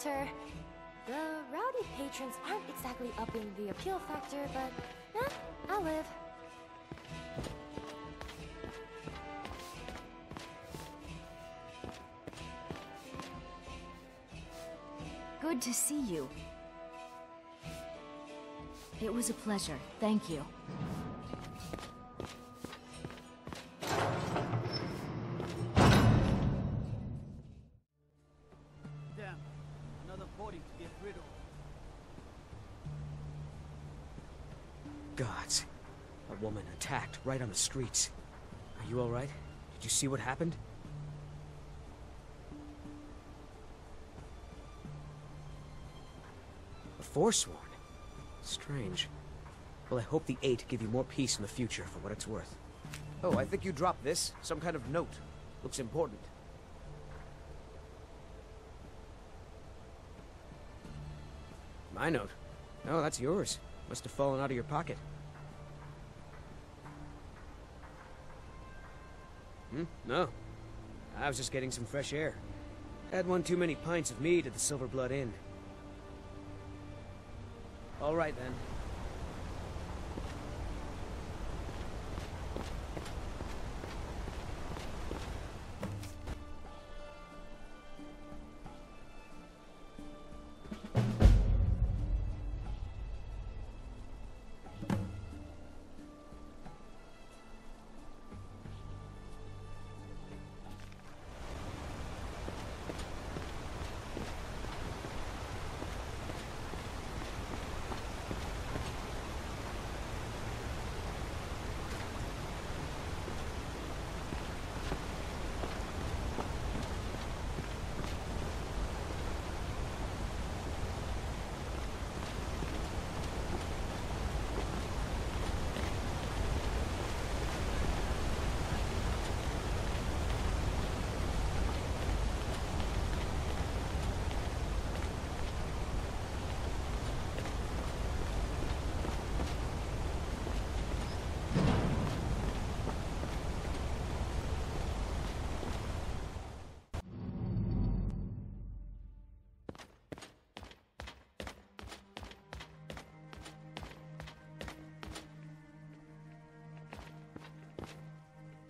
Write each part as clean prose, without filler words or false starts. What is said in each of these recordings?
banter. The rowdy patrons aren't exactly upping the appeal factor, but I'll live. Good to see you. It was a pleasure. Thank you. Damn, another body to get rid of. Gods. A woman attacked right on the streets. Are you alright? Did you see what happened? A Forsworn? Strange. Well, I hope the Eight give you more peace in the future for what it's worth. Oh, I think you dropped this. Some kind of note. Looks important. My note? No, that's yours. Must have fallen out of your pocket. No. I was just getting some fresh air. Had one too many pints of mead at the Silver Blood Inn. All right, then.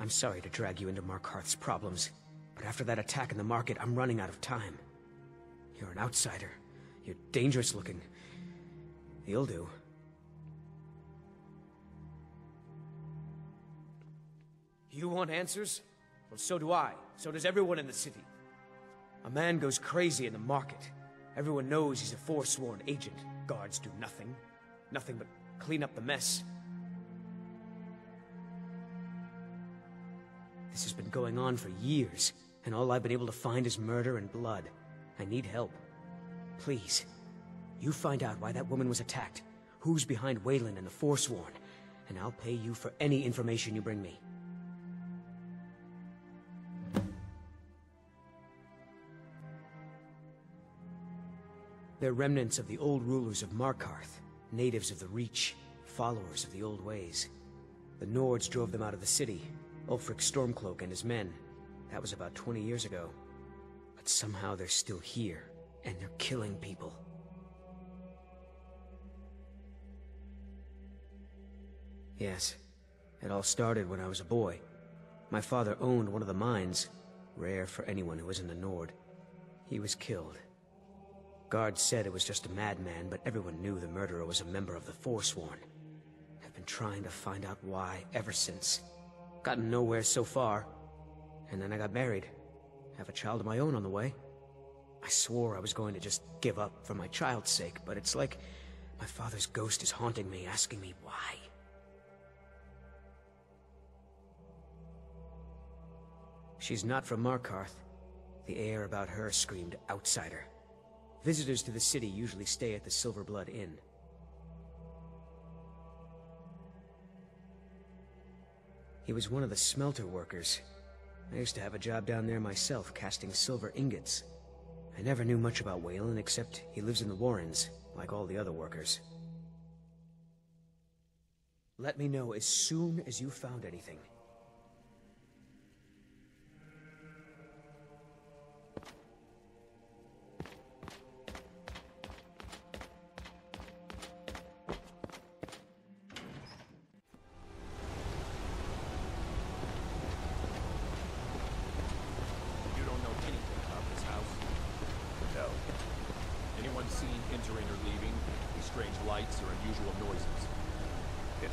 I'm sorry to drag you into Markarth's problems, but after that attack in the market, I'm running out of time. You're an outsider. You're dangerous looking. You'll do. You want answers? Well, so do I. So does everyone in the city. A man goes crazy in the market. Everyone knows he's a Forsworn agent. Guards do nothing. Nothing but clean up the mess. This has been going on for years, and all I've been able to find is murder and blood. I need help. Please, you find out why that woman was attacked, who's behind Waylon and the Forsworn, and I'll pay you for any information you bring me. They're remnants of the old rulers of Markarth, natives of the Reach, followers of the old ways. The Nords drove them out of the city, Ulfric Stormcloak and his men. That was about 20 years ago. But somehow they're still here, and they're killing people. Yes, it all started when I was a boy. My father owned one of the mines, rare for anyone who isn't a Nord. He was killed. Guards said it was just a madman, but everyone knew the murderer was a member of the Forsworn. I've been trying to find out why ever since. Gotten nowhere so far. And then I got married. Have a child of my own on the way. I swore I was going to just give up for my child's sake, but it's like my father's ghost is haunting me, asking me why. She's not from Markarth. The air about her screamed outsider. Visitors to the city usually stay at the Silver Blood Inn. He was one of the smelter workers. I used to have a job down there myself, casting silver ingots. I never knew much about Waylon, except he lives in the Warrens, like all the other workers. Let me know as soon as you found anything.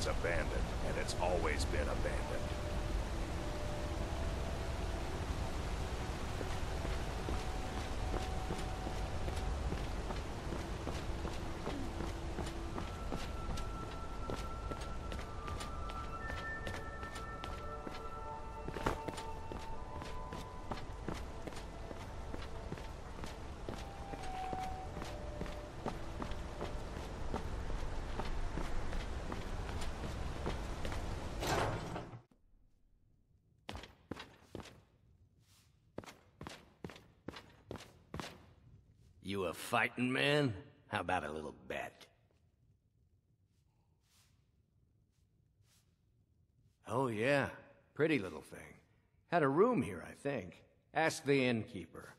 it's abandoned, and it's always been abandoned. You a fighting man? How about a little bet? Oh yeah, pretty little thing. Had a room here, I think. Ask the innkeeper.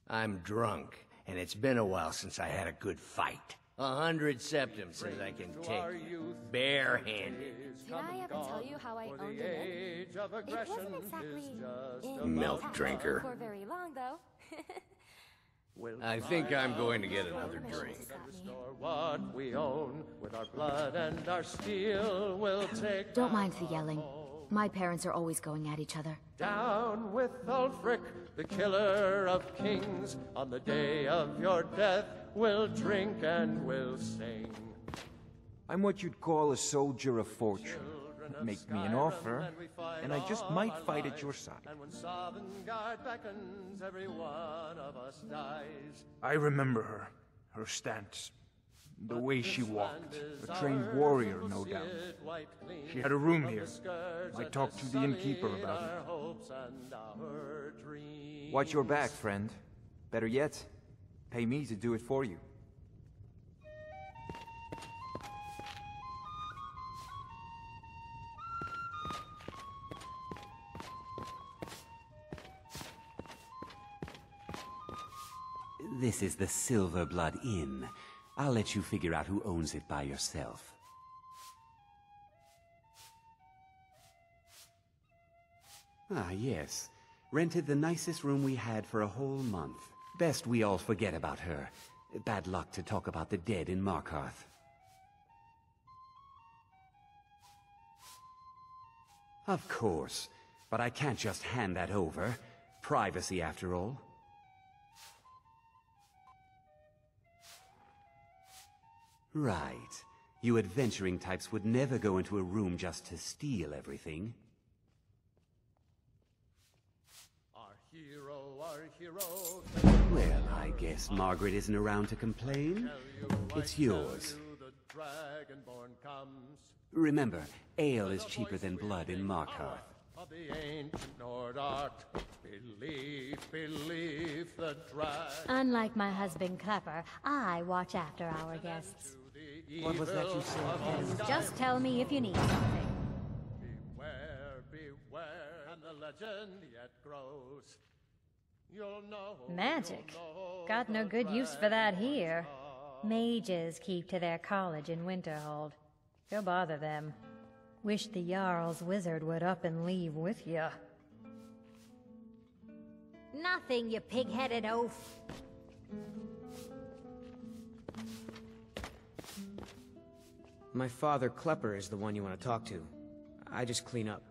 I'm drunk, and it's been a while since I had a good fight. 100 septims since I can take, barehanded. Did I ever tell you how I owned an inn? It wasn't exactly in Milk town drinker. for very long, though. I think I'm going to get another drink. What we own with our blood and our steel will take. Don't mind the yelling. My parents are always going at each other. Down with Ulfric, the killer of kings. On the day of your death, we'll drink and we'll sing. I'm what you'd call a soldier of fortune. Make me an offer, and I just might fight at your side. And when Sovngarde beckons, every one of us dies. I remember her. Her stance. The way she walked. A trained warrior, no doubt. She had a room here. I talked to the innkeeper about it. Watch your back, friend. Better yet, pay me to do it for you. This is the Silverblood Inn. I'll let you figure out who owns it by yourself. Ah, yes. Rented the nicest room we had for a whole month. Best we all forget about her. Bad luck to talk about the dead in Markarth. Of course. But I can't just hand that over. Privacy, after all. Right. You adventuring types would never go into a room just to steal everything. Our hero. Well, I guess Margaret isn't around to complain. It's yours. The Dragonborn comes. Remember, ale is cheaper than blood in Markarth. Of the ancient Nord art. Believe the dragon. Unlike my husband Klepper, I watch after our guests. What was that you said? Just tell me if you need something. Beware, and the legend yet grows. You'll know. Magic. Got no good use for that here. Mages keep to their college in Winterhold. Go bother them. Wish the Jarl's wizard would up and leave with you. Nothing, you pig-headed oaf. My father, Klepper, is the one you want to talk to. I just clean up.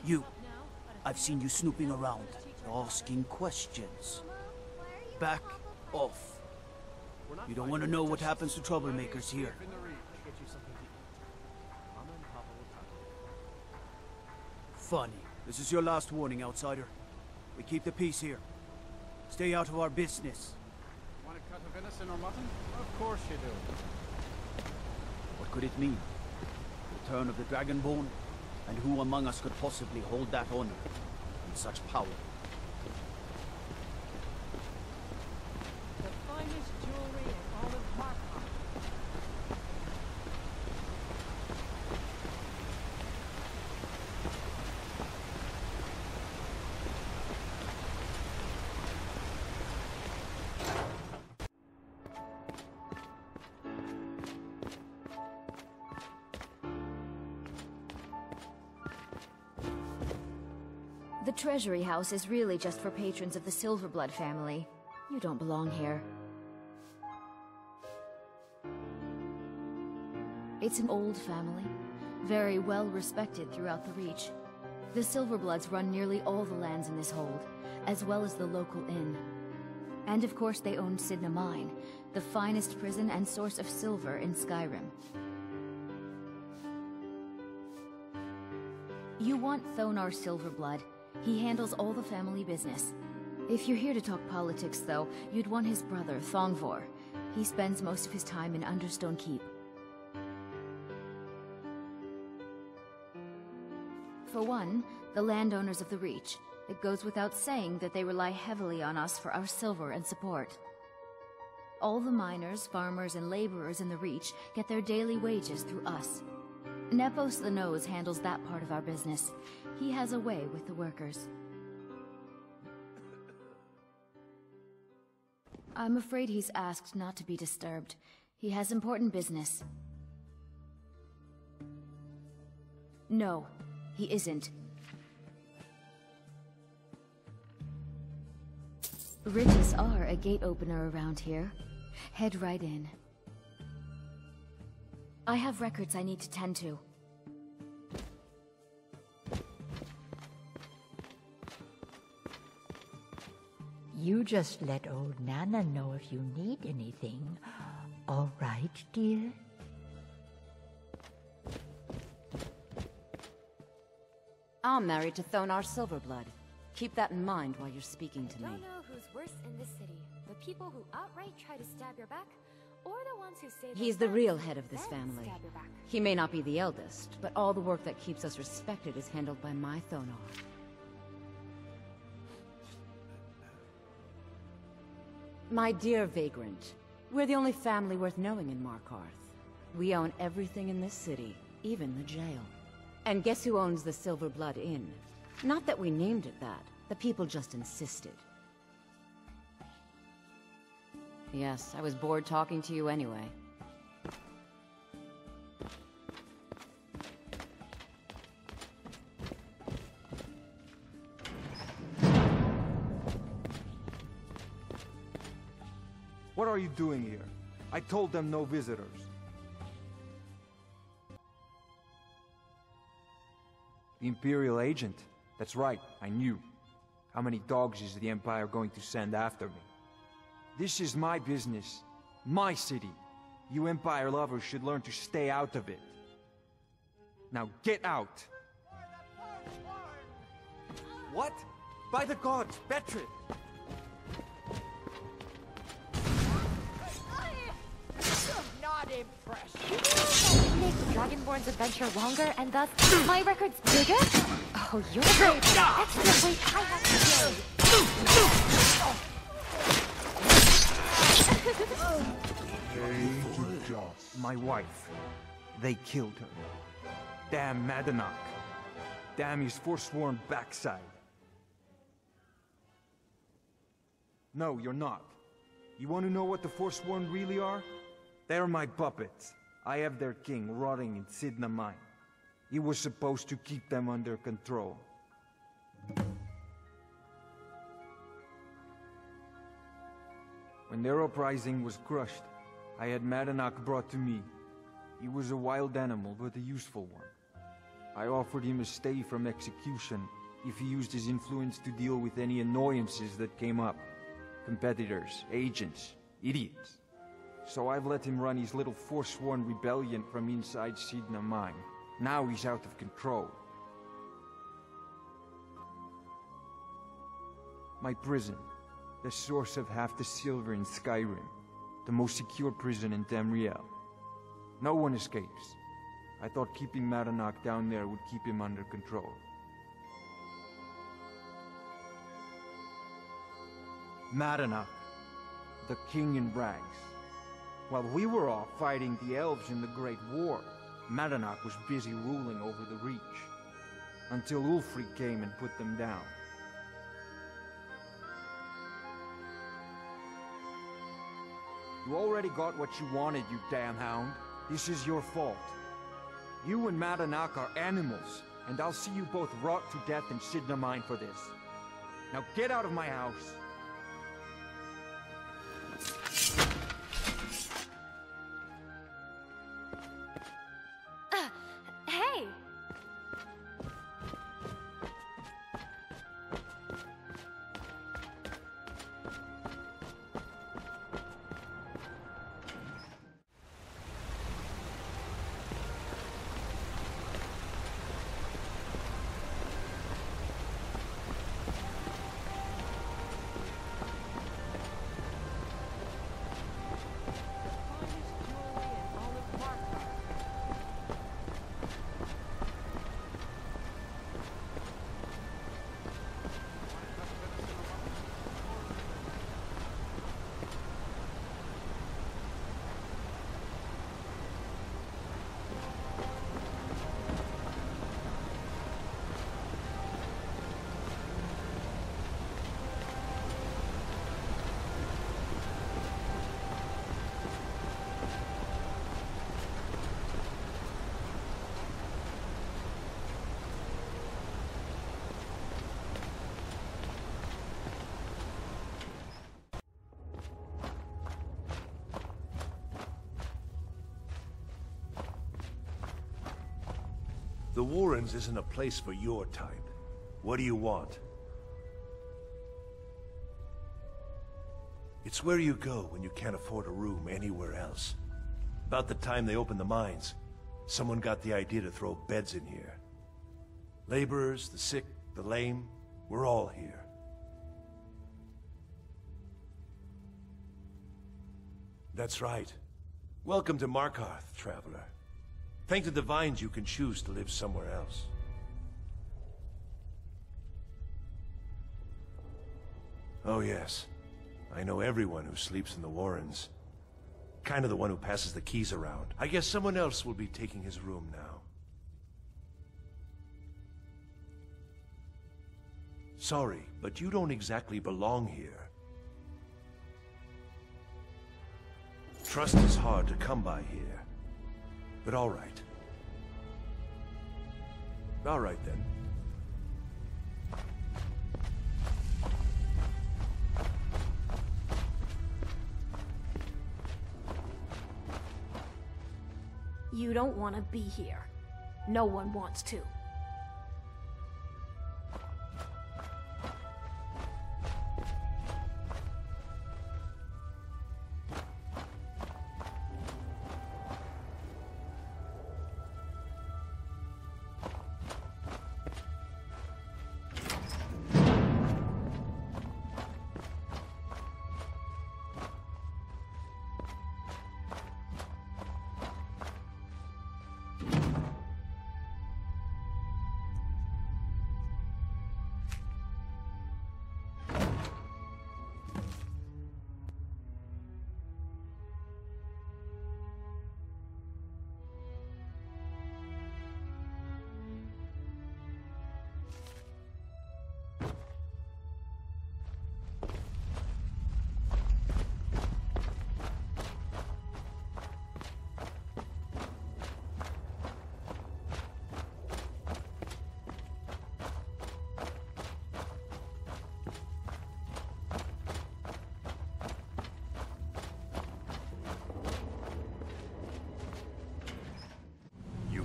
You. I've seen you snooping around, asking questions. Back off. You don't want to know what happens to troublemakers here. Funny. This is your last warning, outsider. We keep the peace here. Stay out of our business. Want a cut of venison or mutton? Of course you do. What could it mean? Return of the Dragonborn? And who among us could possibly hold that honor and such power? The finest jewelry in all of Markarth. The Treasury House is really just for patrons of the Silverblood family. You don't belong here. It's an old family, very well respected throughout the Reach. The Silverbloods run nearly all the lands in this hold, as well as the local inn. And of course they own Sidna Mine, the finest prison and source of silver in Skyrim. You want Thonar Silverblood. He handles all the family business. If you're here to talk politics, though, you'd want his brother, Thongvor. He spends most of his time in Understone Keep. For one, the landowners of the Reach. It goes without saying that they rely heavily on us for our silver and support. All the miners, farmers, and laborers in the Reach get their daily wages through us. Nepos the Nose handles that part of our business. He has a way with the workers. I'm afraid he's asked not to be disturbed. He has important business. No, he isn't. Riches are a gate opener around here. Head right in. I have records I need to tend to. You just let old Nana know if you need anything. All right, dear? I'm married to Thonar Silverblood. Keep that in mind while you're speaking to me. Don't know who's worse in this city. The people who outright try to stab your back, or the ones who say He's the real head of this family. He may not be the eldest, but all the work that keeps us respected is handled by my Thonar. My dear Vagrant, we're the only family worth knowing in Markarth. We own everything in this city, even the jail. And guess who owns the Silverblood Inn? Not that we named it that. The people just insisted. Yes, I was bored talking to you anyway. What are you doing here? I told them no visitors. The Imperial agent? That's right, I knew. How many dogs is the Empire going to send after me? This is my business. My city. You Empire lovers should learn to stay out of it. Now get out! What? By the gods, Betrid! Not impressed. It makes Dragonborn's adventure longer and thus my record's bigger? Oh, you're the extra weight I have to carry. My wife. They killed her. Damn Madanach. Damn his forsworn backside. No, you're not. You want to know what the Forsworn really are? They're my puppets. I have their king rotting in Sidna Mine. He was supposed to keep them under control. When their uprising was crushed, I had Madanach brought to me. He was a wild animal, but a useful one. I offered him a stay from execution if he used his influence to deal with any annoyances that came up. Competitors, agents, idiots. So I've let him run his little Forsworn rebellion from inside Sidna Mine. Now he's out of control. My prison, the source of half the silver in Skyrim, the most secure prison in Tamriel. No one escapes. I thought keeping Madanach down there would keep him under control. Madanach, the king in rags. While we were off fighting the elves in the Great War, Madanach was busy ruling over the Reach, until Ulfric came and put them down. You already got what you wanted, you damn hound. This is your fault. You and Madanach are animals, and I'll see you both rot to death in Sidna Mine for this. Now get out of my house. Hey! The Warrens isn't a place for your type. What do you want? It's where you go when you can't afford a room anywhere else. About the time they opened the mines, someone got the idea to throw beds in here. Laborers, the sick, the lame, we're all here. That's right. Welcome to Markarth, traveler. Thank the Divines you can choose to live somewhere else. Oh yes, I know everyone who sleeps in the Warrens. Kind of the one who passes the keys around. I guess someone else will be taking his room now. Sorry, but you don't exactly belong here. Trust is hard to come by here. But all right. All right, then. You don't want to be here. No one wants to.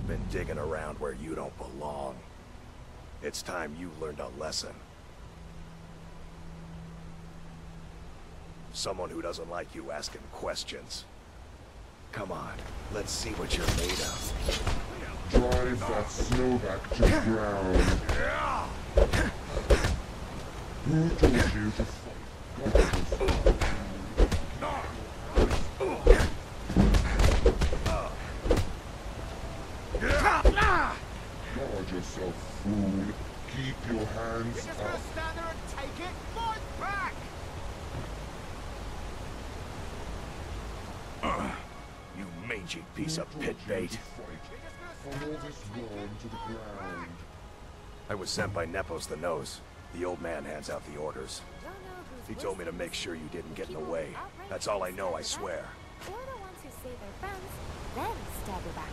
You've been digging around where you don't belong. It's time you learned a lesson. Someone who doesn't like you asking questions. Come on, let's see what you're made of. Drive that snow back to the ground. Who told you to fight? Guard yourself, fool. Keep your hands up. You're just gonna stand there and take it? Fight back! You mangy piece of pit bait. Follow this worm to the ground. I was sent by Nepos the Nose. The old man hands out the orders. He told me to make sure you didn't get in the way. That's all I know, I swear. Or the ones who save their friends, then stab your back.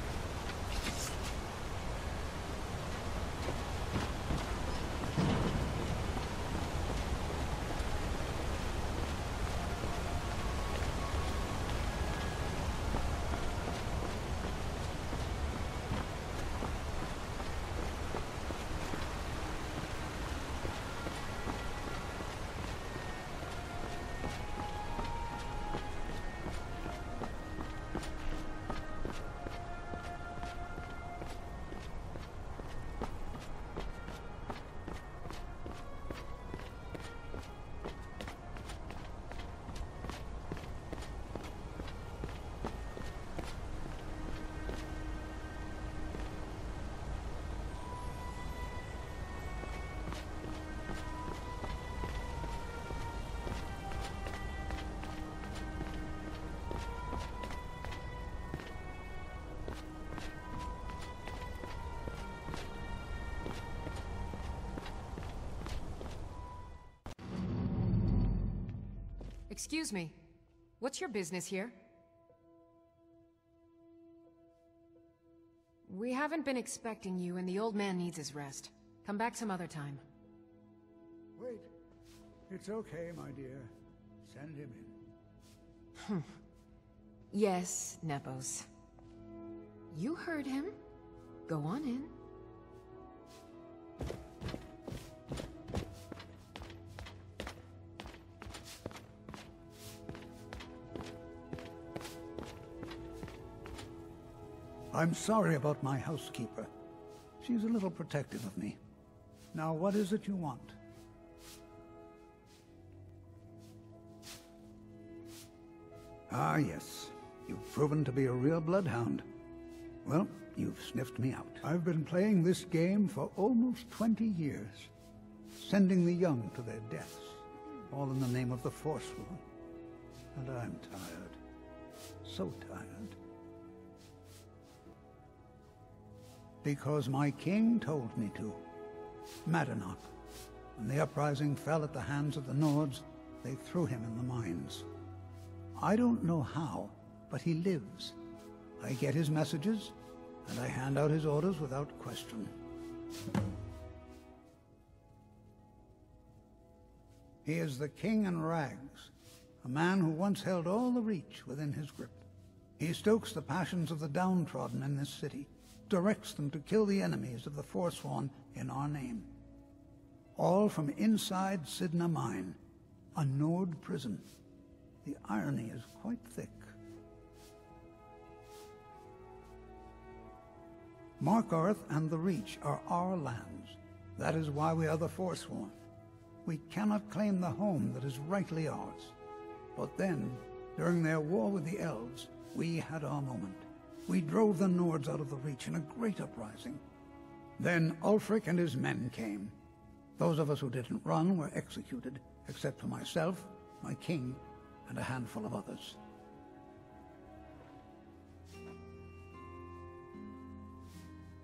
Excuse me. What's your business here? We haven't been expecting you, and the old man needs his rest. Come back some other time. Wait. It's okay, my dear. Send him in. Yes, Nepos. You heard him. Go on in. I'm sorry about my housekeeper. She's a little protective of me. Now, what is it you want? Ah, yes. You've proven to be a real bloodhound. Well, you've sniffed me out. I've been playing this game for almost 20 years, sending the young to their deaths, all in the name of the Forsworn. And I'm tired. So tired. Because my king told me to. Madanach. When the uprising fell at the hands of the Nords, they threw him in the mines. I don't know how, but he lives. I get his messages, and I hand out his orders without question. He is the king in rags, a man who once held all the Reach within his grip. He stokes the passions of the downtrodden in this city, directs them to kill the enemies of the Forsworn in our name. All from inside Sidna Mine, a Nord prison. The irony is quite thick. Markarth and the Reach are our lands. That is why we are the Forsworn. We cannot claim the home that is rightly ours. But then, during their war with the Elves, we had our moment. We drove the Nords out of the Reach in a great uprising. Then Ulfric and his men came. Those of us who didn't run were executed, except for myself, my king, and a handful of others.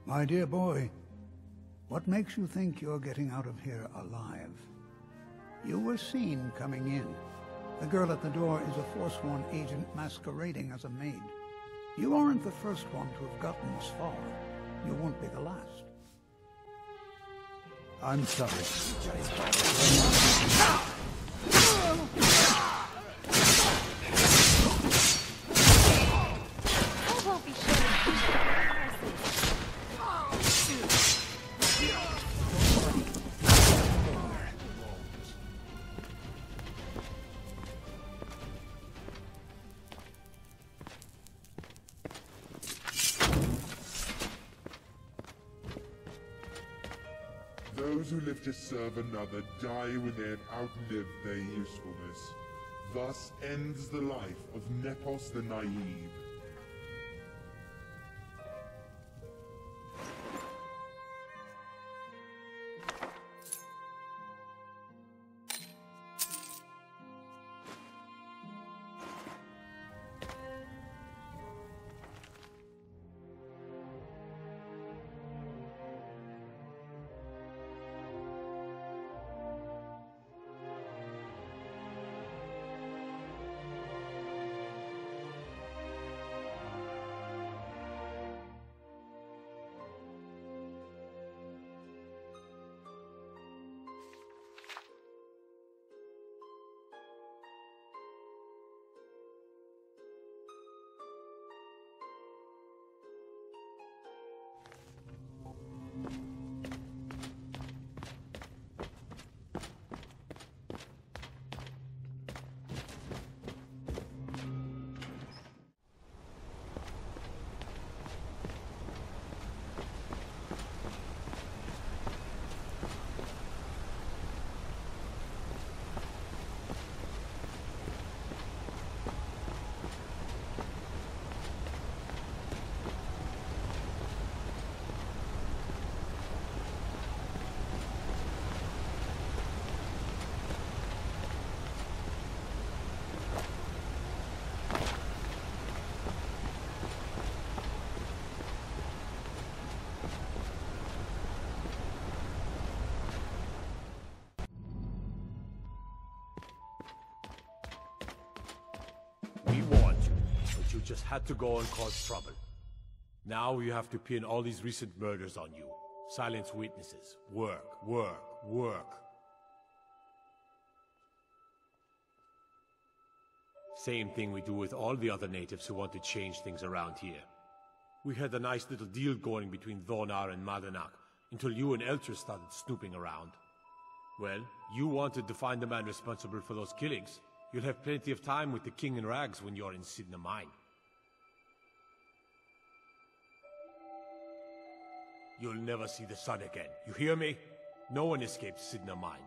My dear boy, what makes you think you're getting out of here alive? You were seen coming in. The girl at the door is a Forsworn agent masquerading as a maid. You aren't the first one to have gotten this far. You won't be the last. I'm sorry. I won't be sharing mercy. Those who live to serve another die when they have outlived their usefulness. Thus ends the life of Nepos the Naive. We warned you, but you just had to go and cause trouble. Now you have to pin all these recent murders on you. Silence witnesses. Work, work, work. Same thing we do with all the other natives who want to change things around here. We had a nice little deal going between Thonar and Madanak, until you and Elter started snooping around. Well, you wanted to find the man responsible for those killings. You'll have plenty of time with the King in Rags when you're in Sidna Mine. You'll never see the sun again. You hear me? No one escapes Sidna Mine.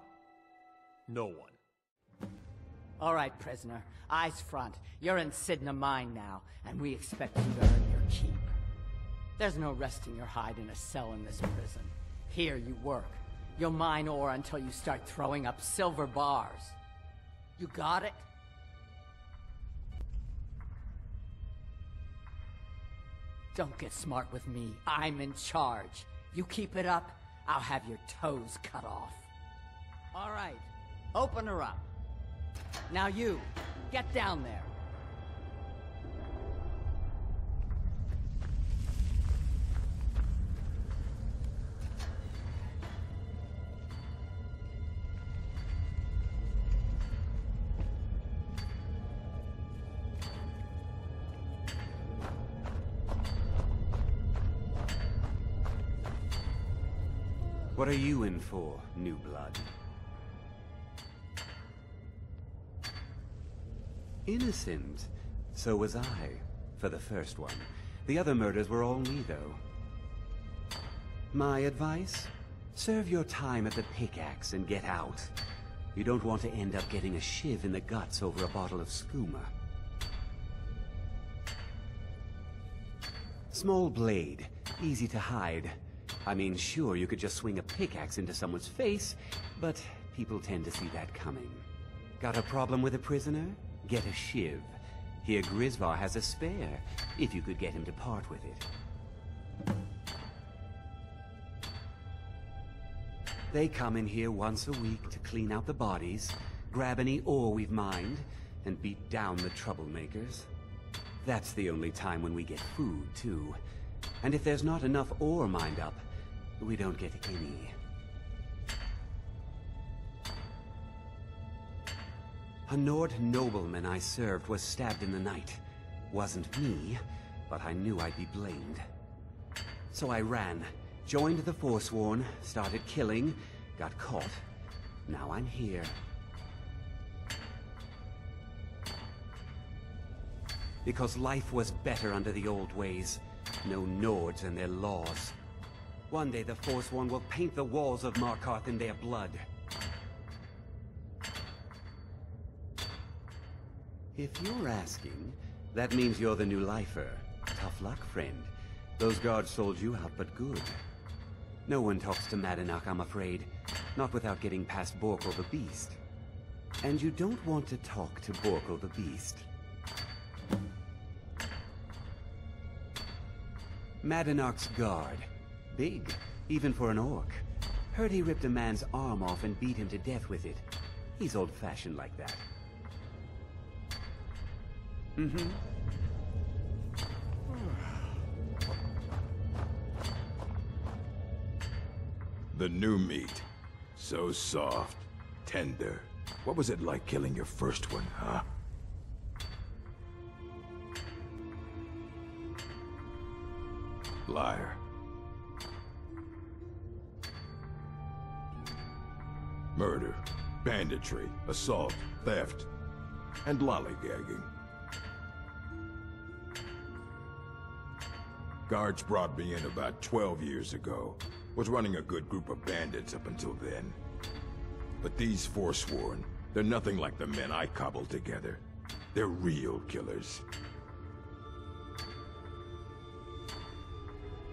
No one. All right, prisoner. Eyes front. You're in Sidna Mine now, and we expect you to earn your keep. There's no resting your hide in a cell in this prison. Here you work. You'll mine ore until you start throwing up silver bars. You got it? Don't get smart with me. I'm in charge. You keep it up, I'll have your toes cut off. All right, open her up. Now you, get down there. What are you in for, new blood? Innocent. So was I, for the first one. The other murders were all me, though. My advice? Serve your time at the pickaxe and get out. You don't want to end up getting a shiv in the guts over a bottle of skooma. Small blade, easy to hide. I mean, sure, you could just swing a pickaxe into someone's face, but people tend to see that coming. Got a problem with a prisoner? Get a shiv. Here Grisvar has a spare, if you could get him to part with it. They come in here once a week to clean out the bodies, grab any ore we've mined, and beat down the troublemakers. That's the only time when we get food, too. And if there's not enough ore mined up, we don't get any. A Nord nobleman I served was stabbed in the night. Wasn't me, but I knew I'd be blamed. So I ran, joined the Forsworn, started killing, got caught. Now I'm here. Because life was better under the old ways. No Nords and their laws. One day the Forsworn will paint the walls of Markarth in their blood. If you're asking, that means you're the new lifer. Tough luck, friend. Those guards sold you out, but good. No one talks to Madanach, I'm afraid. Not without getting past Borkle the Beast. And you don't want to talk to Borkle the Beast. Madanach's guard. Big, even for an orc. Heard he ripped a man's arm off and beat him to death with it. He's old-fashioned like that. Mm-hmm. The new meat. So soft, tender. What was it like killing your first one, huh? Liar. Murder, banditry, assault, theft, and lollygagging. Guards brought me in about 12 years ago. Was running a good group of bandits up until then. But these Forsworn, they're nothing like the men I cobbled together. They're real killers.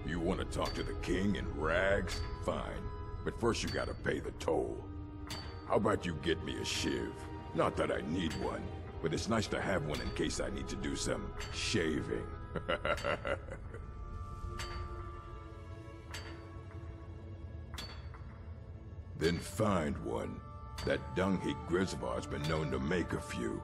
You want to talk to the king in rags? Fine. But first you gotta pay the toll. How about you get me a shiv? Not that I need one, but it's nice to have one in case I need to do some shaving. Then find one. That dung-heap Grisvar's been known to make a few.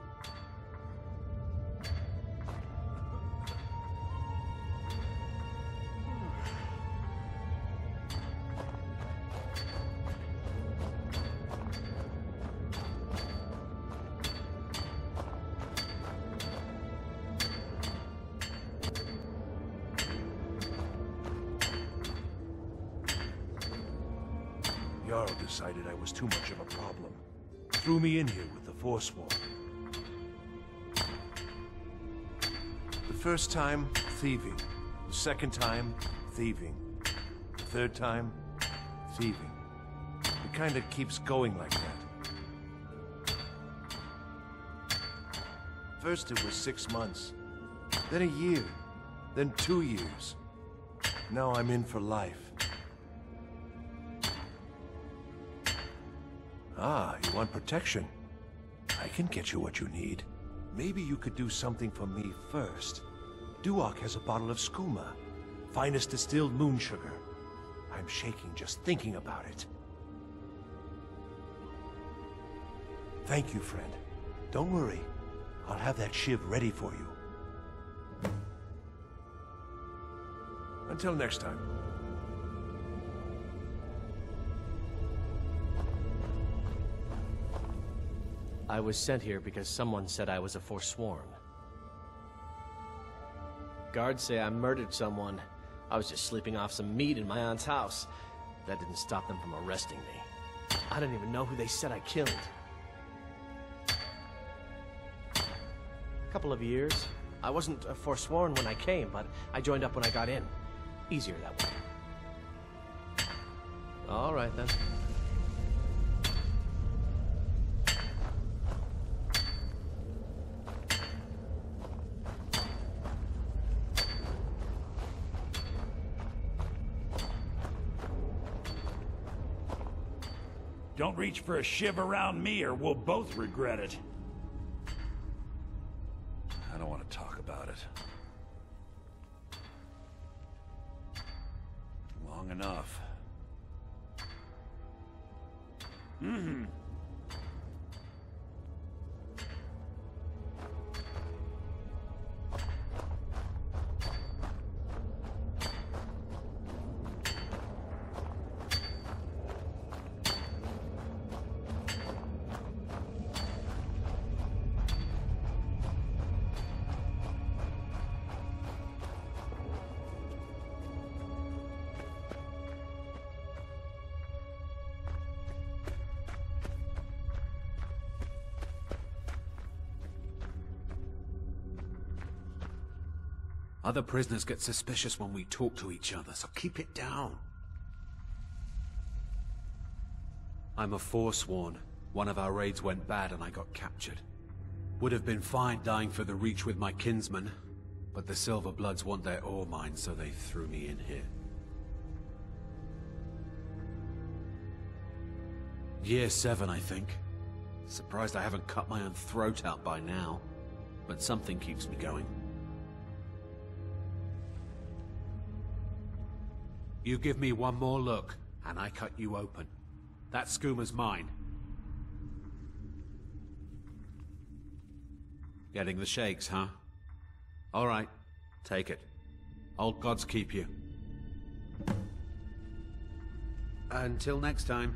Jarl decided I was too much of a problem. Threw me in here with the Forsworn. The first time, thieving. The second time, thieving. The third time, thieving. It kinda keeps going like that. First it was 6 months, then a year, then 2 years. Now I'm in for life. Ah, you want protection? I can get you what you need. Maybe you could do something for me first. Duok has a bottle of skooma, finest distilled moon sugar. I'm shaking just thinking about it. Thank you, friend. Don't worry. I'll have that shiv ready for you. Until next time. I was sent here because someone said I was a Forsworn. Guards say I murdered someone. I was just sleeping off some meat in my aunt's house. That didn't stop them from arresting me. I don't even know who they said I killed. A couple of years. I wasn't a Forsworn when I came, but I joined up when I got in. Easier that way. All right, then. Don't reach for a shiv around me or we'll both regret it. I don't want to talk about it. Long enough. Mm-hmm. Other prisoners get suspicious when we talk to each other, so keep it down. I'm a Forsworn. One of our raids went bad and I got captured. Would have been fine dying for the Reach with my kinsmen, but the Silver Bloods want their ore mine, so they threw me in here. Year 7, I think. Surprised I haven't cut my own throat out by now, but something keeps me going. You give me one more look, and I cut you open. That skoom's mine. Getting the shakes, huh? All right, take it. Old gods keep you. Until next time.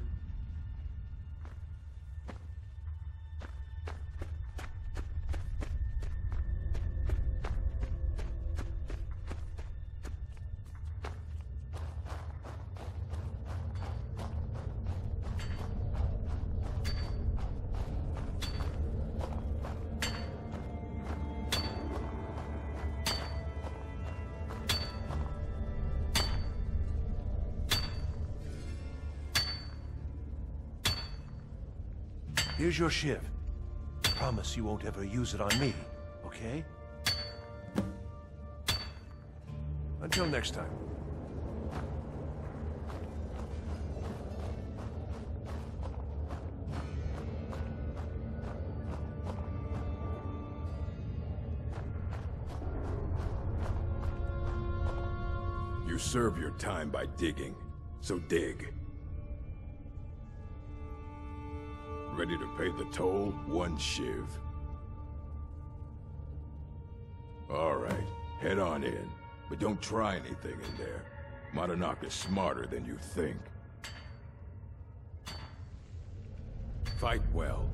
Here's your shiv. Promise you won't ever use it on me, okay? Until next time. You serve your time by digging, so dig. Ready to pay the toll? 1 shiv. All right, head on in, but don't try anything in there. Monarch is smarter than you think. Fight well.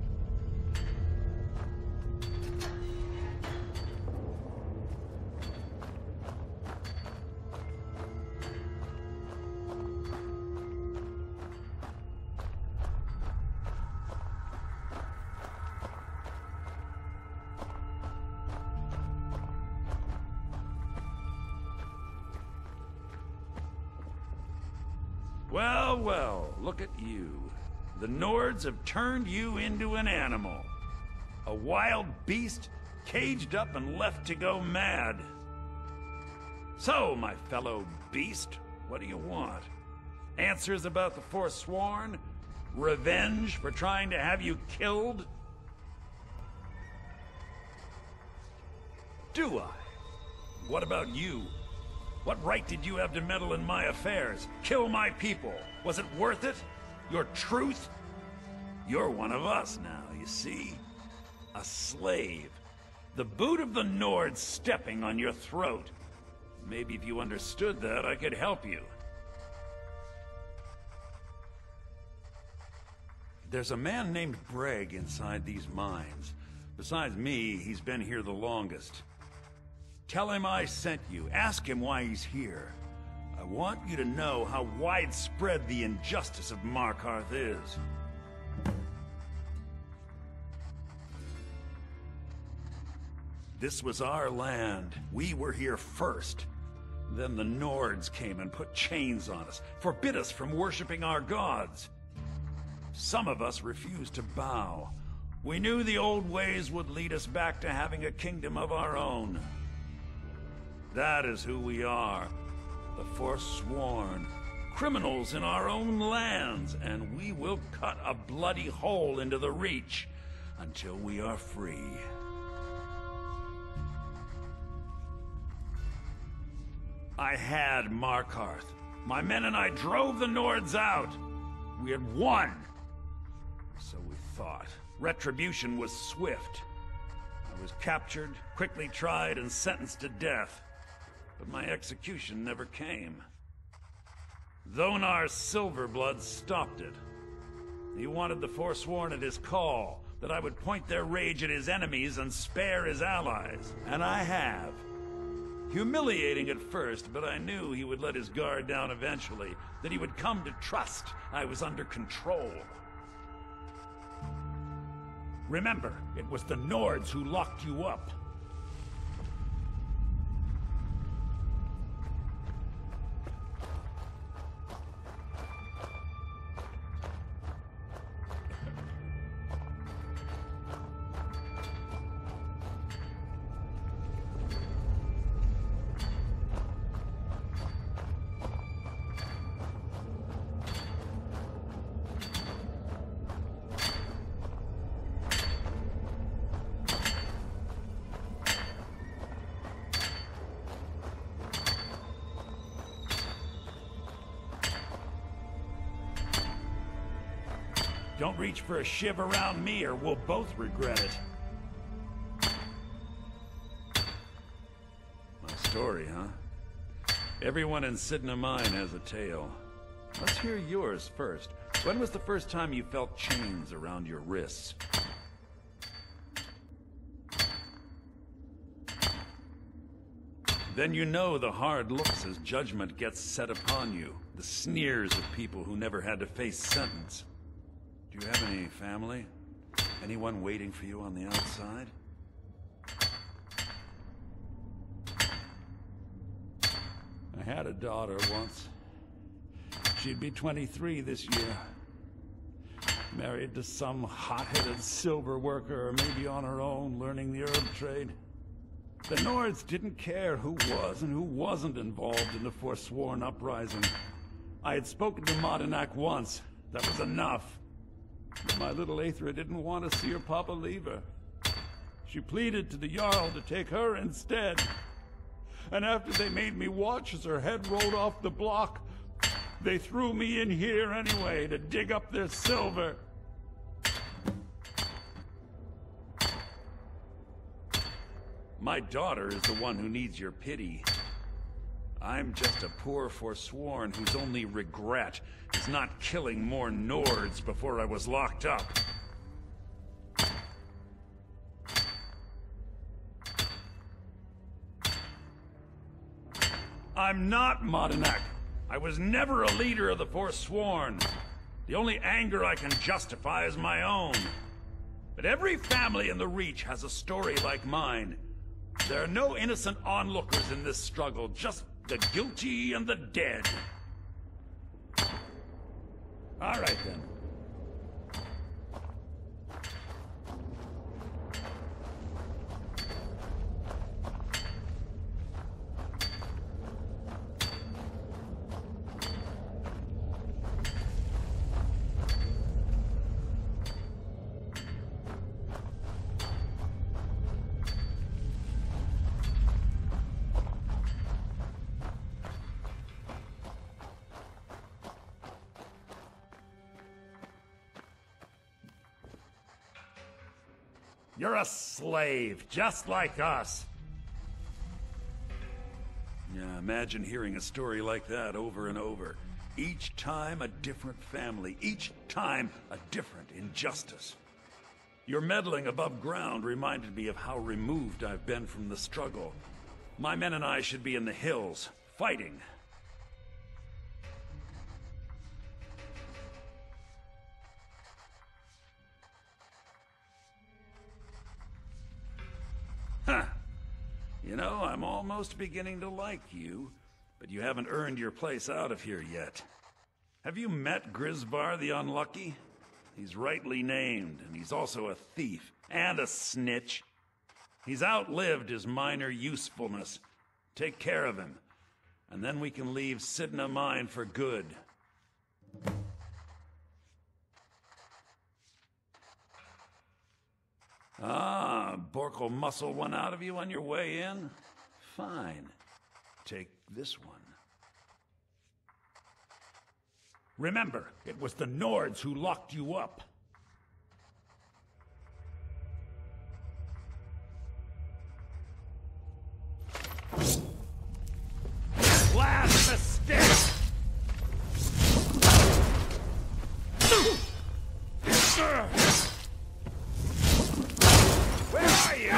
Well, well, look at you. The Nords have turned you into an animal. A wild beast, caged up and left to go mad. So, my fellow beast, what do you want? Answers about the Forsworn? Revenge for trying to have you killed? Do I? What about you? What right did you have to meddle in my affairs? Kill my people? Was it worth it? Your truth? You're one of us now, you see? A slave. The boot of the Nords stepping on your throat. Maybe if you understood that, I could help you. There's a man named Breg inside these mines. Besides me, he's been here the longest. Tell him I sent you. Ask him why he's here. I want you to know how widespread the injustice of Markarth is. This was our land. We were here first. Then the Nords came and put chains on us, forbid us from worshipping our gods. Some of us refused to bow. We knew the old ways would lead us back to having a kingdom of our own. That is who we are, the Forsworn, criminals in our own lands, and we will cut a bloody hole into the Reach until we are free. I had Markarth. My men and I drove the Nords out. We had won. So we thought. Retribution was swift. I was captured, quickly tried, and sentenced to death. But my execution never came. Dhonar's Silverblood stopped it. He wanted the Forsworn at his call, that I would point their rage at his enemies and spare his allies. And I have. Humiliating at first, but I knew he would let his guard down eventually, that he would come to trust I was under control. Remember, it was the Nords who locked you up. Don't reach for a shiv around me or we'll both regret it. My story, huh? Everyone in Sidna Mine has a tale. Let's hear yours first. When was the first time you felt chains around your wrists? Then you know the hard looks as judgment gets set upon you. The sneers of people who never had to face sentence. Do you have any family? Anyone waiting for you on the outside? I had a daughter once. She'd be 23 this year. Married to some hot-headed silver worker, or maybe on her own, learning the herb trade. The Nords didn't care who was and who wasn't involved in the Forsworn uprising. I had spoken to Modinak once. That was enough. But my little Aethra didn't want to see her papa leave her. She pleaded to the Jarl to take her instead. And after they made me watch as her head rolled off the block, they threw me in here anyway to dig up their silver. My daughter is the one who needs your pity. I'm just a poor Forsworn whose only regret is not killing more Nords before I was locked up. I'm not Modinak. I was never a leader of the Forsworn. The only anger I can justify is my own. But every family in the Reach has a story like mine. There are no innocent onlookers in this struggle, just the guilty and the dead. All right, then. You're a slave, just like us. Yeah, imagine hearing a story like that over and over. Each time a different family, each time a different injustice. Your meddling above ground reminded me of how removed I've been from the struggle. My men and I should be in the hills, fighting. Huh. You know, I'm almost beginning to like you, but you haven't earned your place out of here yet. Have you met Grisvar the Unlucky? He's rightly named, and he's also a thief and a snitch. He's outlived his minor usefulness. Take care of him, and then we can leave Sidna Mine for good. Ah, Bork will muscle one out of you on your way in? Fine. Take this one. Remember, it was the Nords who locked you up. Blast the stick! Where are you?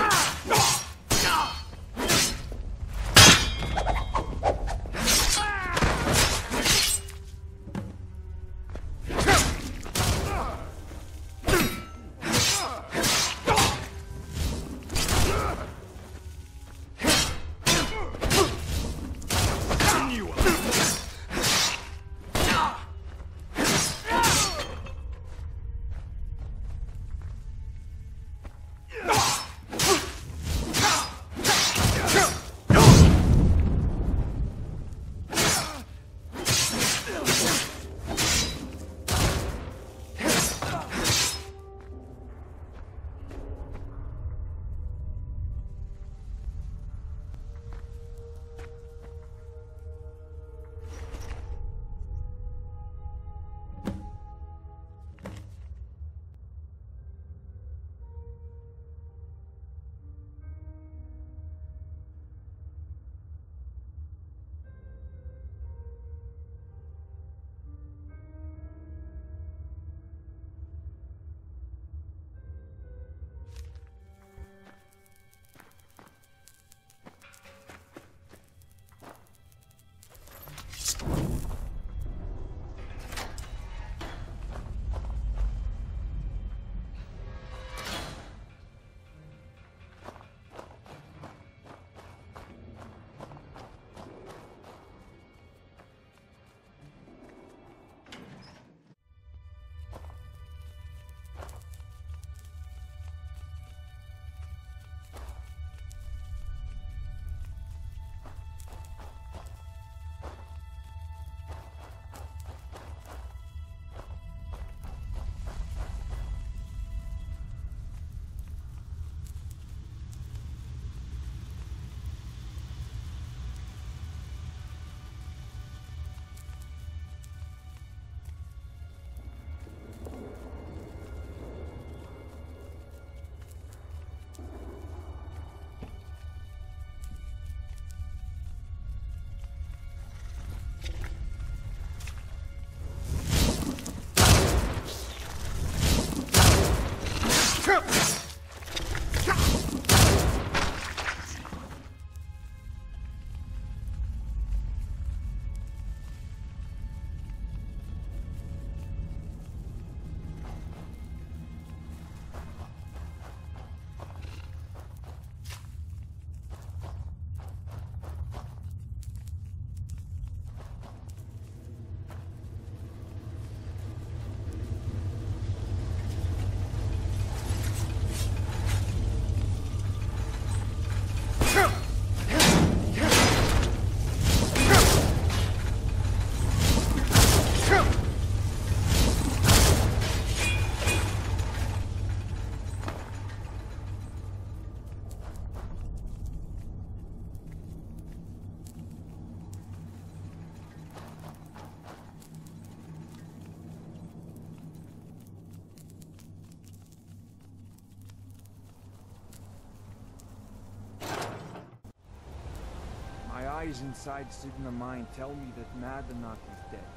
eyes inside Signa Mine tell me that Madanach is dead.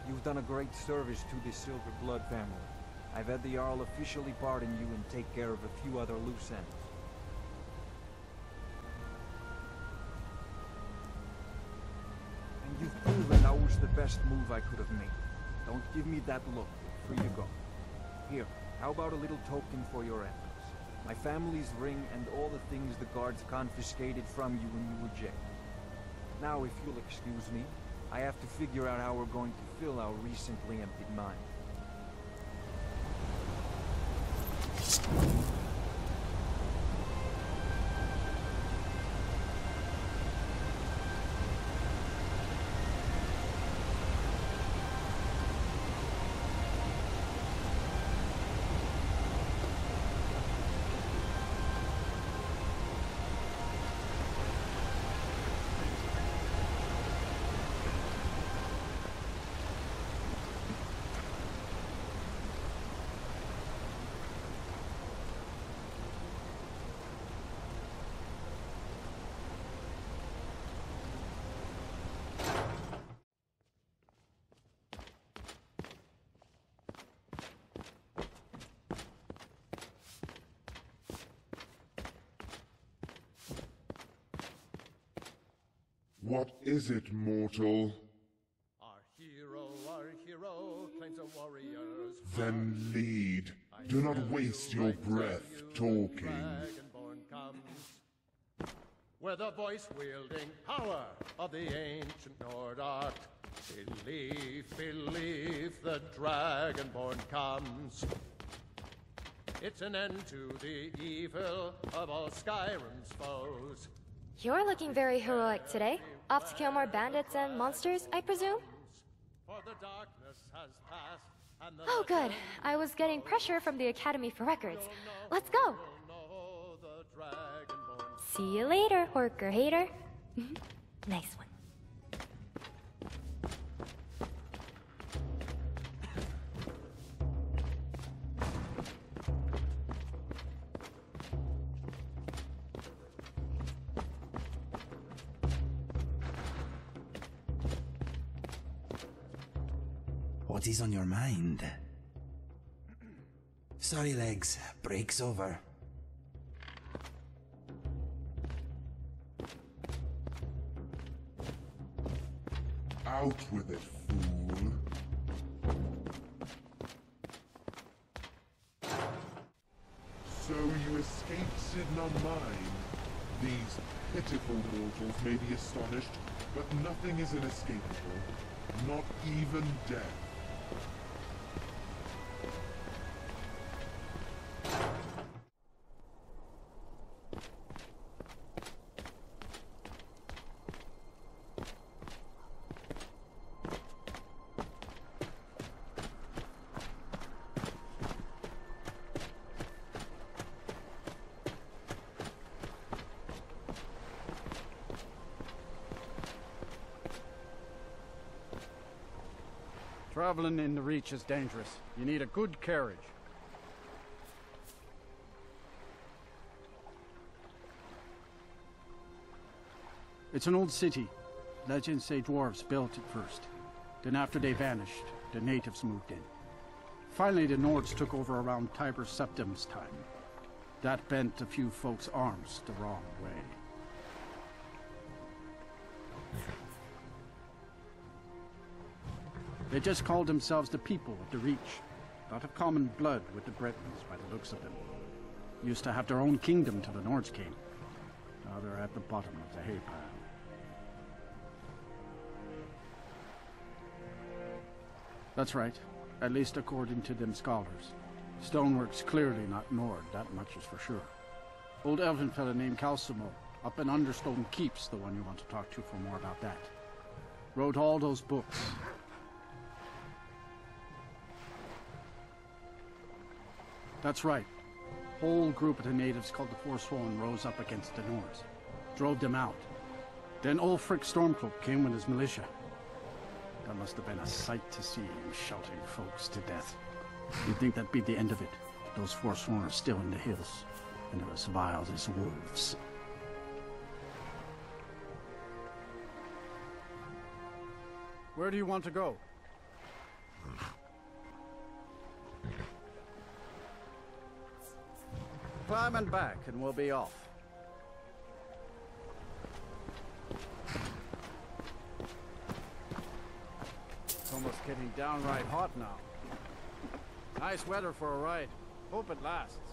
You've done a great service to the Silver Blood family. I've had the Jarl officially pardon you and take care of a few other loose ends. And you've proven that was the best move I could have made. Don't give me that look. You're free to go. Here, how about a little token for your efforts? My family's ring and all the things the guards confiscated from you when you were jailed. Now, if you'll excuse me, I have to figure out how we're going to fill our recently emptied mine. What is it, mortal? Our hero claims a warrior's Then lead. Do not waste your breath talking. Dragonborn comes with a voice-wielding power of the ancient Nordic. Believe, the Dragonborn comes. It's an end to the evil of all Skyrim's foes. You're looking very heroic today. Off to kill more bandits and monsters, I presume? For the darkness has passed, and the Oh, good. I was getting pressure from the Academy for records. Let's go! See you later, Horker hater. Nice one. What is on your mind? Sorry, legs. Break's over. Out with it, fool. So you escaped Sidna Mine. These pitiful mortals may be astonished, but nothing is inescapable. Not even death. Traveling in the Reach is dangerous. You need a good carriage. It's an old city. Legends say dwarves built it first. Then after they vanished, the natives moved in. Finally, the Nords took over around Tiber Septim's time. That bent a few folks' arms the wrong way. They just called themselves the people of the Reach. Not of common blood with the Bretons by the looks of them. Used to have their own kingdom till the Nords came. Now they're at the bottom of the hay pile. That's right. At least according to them scholars. Stonework's clearly not Nord, that much is for sure. Old elven fella named Calcimo, up in Understone Keep's the one you want to talk to for more about that. Wrote all those books. That's right. Whole group of the natives called the Forsworn rose up against the Nords. Drove them out. Then Ulfric Stormcloak came with his militia. That must have been a sight to see him shouting folks to death. You'd think that'd be the end of it. But those Forsworn are still in the hills, and they're as vile as wolves. Where do you want to go? Climb and back, and we'll be off. It's almost getting downright hot now. Nice weather for a ride. Hope it lasts.